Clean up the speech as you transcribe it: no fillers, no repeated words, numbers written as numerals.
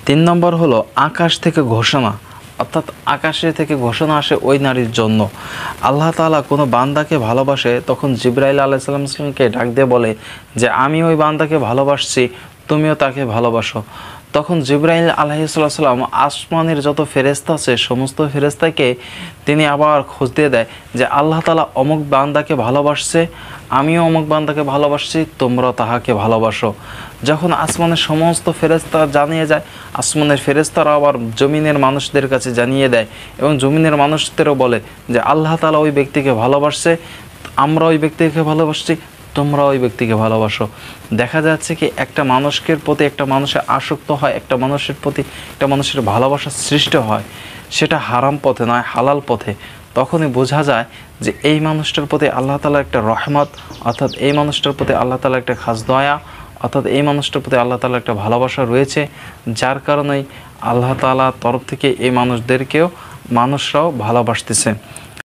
তিন নম্বর হলো আকাশ থেকে ঘোষণা, অর্থাৎ আকাশে থেকে ঘোষণা আসে ওই নারীর জন্য। আল্লাহ তাআলা কোনো বান্দাকে ভালোবাসে তখন জিবরাইল আলাইহিস সালামকে ডাক দিয়ে বলে যে আমি ওই বান্দাকে ভালোবাসছি, তুমিও তাকে ভালোবাসো। তখন জিবরাইল আলাইহিস সালাম আসমানের যত ফেরেশতা আছে সমস্ত ফেরেশতাকে তিনি আবার খোঁজ দিয়ে দেয় যে আল্লাহ তাআলা অমুক বান্দাকে ভালোবাসছে, আমিও অমুক বান্দাকে ভালোবাসছি, তোমরাও তাহাকে ভালোবাসো। যখন আসমানের সমস্ত ফেরেশতা জানিয়ে যায়, আসমানের ফেরেশতারা আবার জমিনের মানুষদের কাছে জানিয়ে দেয় এবং জমিনের মানুষদেরও বলে যে আল্লাহ তাআলা ওই ব্যক্তিকে ভালোবাসছে, আমরা ওই ব্যক্তিকে ভালোবাসছি, তোমরা ওই ব্যক্তিকে ভালোবাসো। দেখা যাচ্ছে কি একটা মানুষের প্রতি একটা মানুষের আসক্ত হয়, একটা মানুষের প্রতি একটা মানুষের ভালোবাসার সৃষ্টি হয়, সেটা হারাম পথে নয়, হালাল পথে। তখনই বোঝা যায় যে এই মানুষটার প্রতি আল্লাহ তাআলার একটা রহমত, অর্থাৎ এই মানুষটার প্রতি আল্লাহ তাআলার একটা খাস দয়া, অর্থাৎ এই মানুষটার প্রতি আল্লাহ তাআলার একটা ভালোবাসা রয়েছে, যার কারণেই আল্লাহ তাআলার তরফ থেকে এই মানুষদেরকেও মানুষরাও ভালোবাসতেছে।